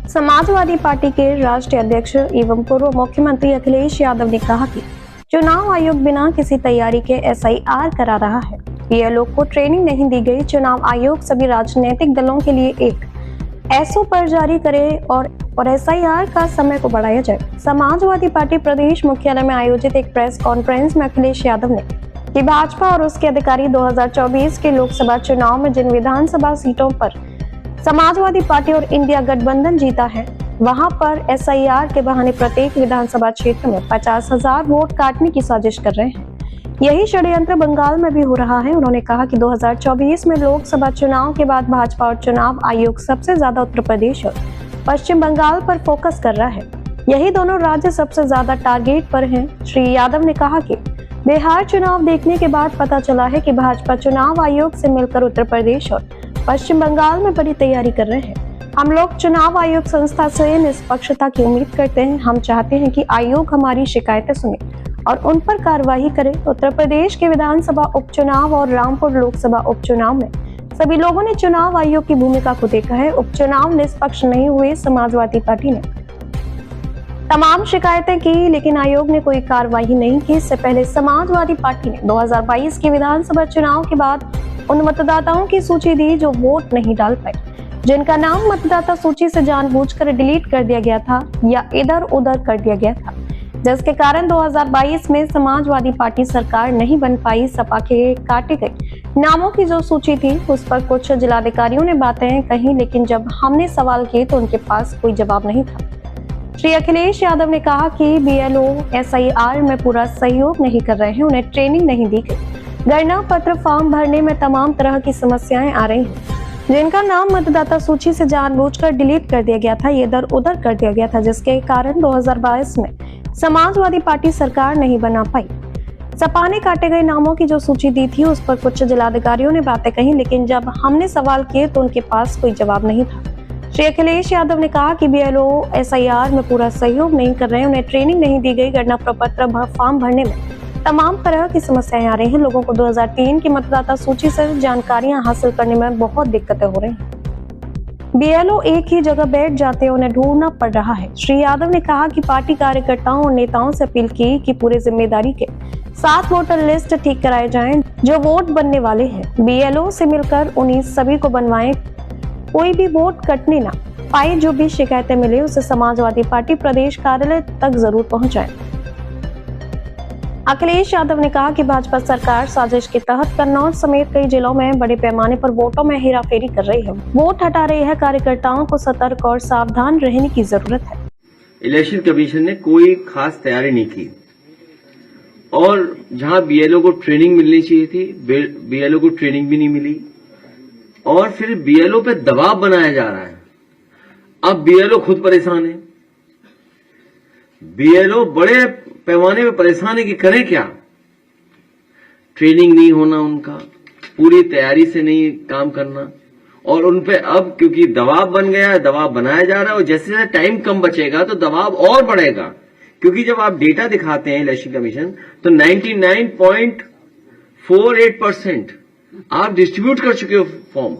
Samajwadi party के राष्ट्रीय अध्यक्ष एवं पूर्व मुख्यमंत्री अखिलेश यादव ने कहा कि चुनाव आयोग बिना किसी तैयारी के एसआईआर करा रहा है। बीएलओ को ट्रेनिंग नहीं दी गई। चुनाव आयोग सभी राजनीतिक दलों के लिए एक एसओ पर जारी करे और एसआईआर का समय को बढ़ाया जाए। समाजवादी पार्टी प्रदेश मुख्यालय में आयोजित एक प्रेस कॉन्फ्रेंस में अखिलेश यादव ने कि भाजपा और उसके अधिकारी 2024 के लोकसभा चुनाव में जिन विधानसभा सीटों पर समाजवादी पार्टी और इंडिया गठबंधन जीता है, वहां पर एसआईआर के बहाने प्रत्येक विधानसभा क्षेत्र में 50,000 वोट काटने की साजिश कर रहे हैं। यही षड्यंत्र बंगाल में भी हो रहा है। उन्होंने कहा कि 2024 में लोकसभा चुनाव के बाद भाजपा और चुनाव आयोग सबसे ज्यादा उत्तर प्रदेश और पश्चिम बंगाल पर फोकस कर रहा है। यही दोनों राज्य सबसे ज्यादा टारगेट पर हैं। श्री यादव ने कहा कि बिहार चुनाव देखने के बाद पता चला है कि भाजपा चुनाव आयोग से मिलकर उत्तर प्रदेश और पश्चिम बंगाल में बड़ी तैयारी कर रहे हैं। हम लोग चुनाव आयोग संस्था से निष्पक्षता की उम्मीद करते हैं। हम चाहते हैं कि आयोग हमारी शिकायतें सुने और उन पर कार्रवाई करे। उत्तर प्रदेश के विधानसभा उपचुनाव और रामपुर लोकसभा उपचुनाव में सभी लोगों ने चुनाव आयोग की भूमिका को देखा है। उपचुनाव निष्पक्ष नहीं हुए। समाजवादी पार्टी ने तमाम शिकायतें की, लेकिन आयोग ने कोई कार्रवाई नहीं की। इससे पहले समाजवादी पार्टी ने 2022 के विधानसभा चुनाव के बाद उन मतदाताओं की सूची दी जो वोट नहीं डाल पाए, जिनका नाम मतदाता सूची से जानबूझकर डिलीट कर दिया गया था या इधर उधर कर दिया गया था, जिसके कारण 2022 में समाजवादी पार्टी सरकार नहीं बन पाई। सपा के काटे गए नामों की जो सूची थी, उस पर कुछ जिलाधिकारियों ने बातें कही, लेकिन जब हमने सवाल किए तो उनके पास कोई जवाब नहीं था। श्री अखिलेश यादव ने कहा कि बीएलओ एसआईआर में पूरा सहयोग नहीं कर रहे हैं, उन्हें ट्रेनिंग नहीं दी गई। गणना पत्र फॉर्म भरने में तमाम तरह की समस्याएं आ रही हैं, जिनका नाम मतदाता सूची से जानबूझकर डिलीट कर दिया गया था, ये इधर उधर कर दिया गया था, जिसके कारण 2022 में समाजवादी पार्टी सरकार नहीं बना पाई। सपा ने काटे गए नामों की जो सूची दी थी, उस पर कुछ जिलाधिकारियों ने बातें कही, लेकिन जब हमने सवाल किए तो उनके पास कोई जवाब नहीं था। श्री अखिलेश यादव ने कहा कि बीएलओ एसआईआर में पूरा सहयोग नहीं कर रहे हैं, उन्हें ट्रेनिंग नहीं दी गई। गणना प्रपत्र फॉर्म भरने में तमाम तरह की समस्याएं आ रही हैं। लोगों को 2003 की मतदाता सूची से जानकारियां हासिल करने में बहुत दिक्कतें हो रही हैं। बीएलओ एक ही जगह बैठ जाते हैं, उन्हें ढूंढना पड़ रहा है। श्री यादव ने कहा कि पार्टी कार्यकर्ताओं और नेताओं से अपील की कि पूरे जिम्मेदारी के साथ वोटर लिस्ट ठीक कराए जाएं जो वोट बनने वाले हैं। बीएलओ से मिलकर उन्हीं सभी को बनवाएं, कोई भी वोट कटने ना पाए। जो भी शिकायतें मिले उसे समाजवादी पार्टी प्रदेश कार्यालय तक जरूर पहुंचाएं। अखिलेश यादव ने कहा कि भाजपा सरकार साजिश के तहत कन्नौज समेत कई जिलों में बड़े पैमाने पर वोटों में हेराफेरी कर रही है, वोट हटा रही है। कार्यकर्ताओं को सतर्क और सावधान रहने की जरूरत है। इलेक्शन कमीशन ने कोई खास तैयारी नहीं की और जहां बीएलओ को ट्रेनिंग मिलनी चाहिए थी, बीएलओ को ट्रेनिंग भी नहीं मिली और फिर बीएलओ पे दबाव बनाया जा रहा है। अब बीएलओ खुद परेशान है। बीएलओ बड़े पैमाने पे परेशान है कि करें क्या। ट्रेनिंग नहीं होना, उनका पूरी तैयारी से नहीं काम करना और उनपे अब क्योंकि दबाव बन गया है, दबाव बनाया जा रहा है और जैसे जैसे टाइम कम बचेगा तो दबाव और बढ़ेगा। क्योंकि जब आप डेटा दिखाते हैं इलेक्शन कमीशन तो 99.48% आप डिस्ट्रीब्यूट कर चुके हो फॉर्म।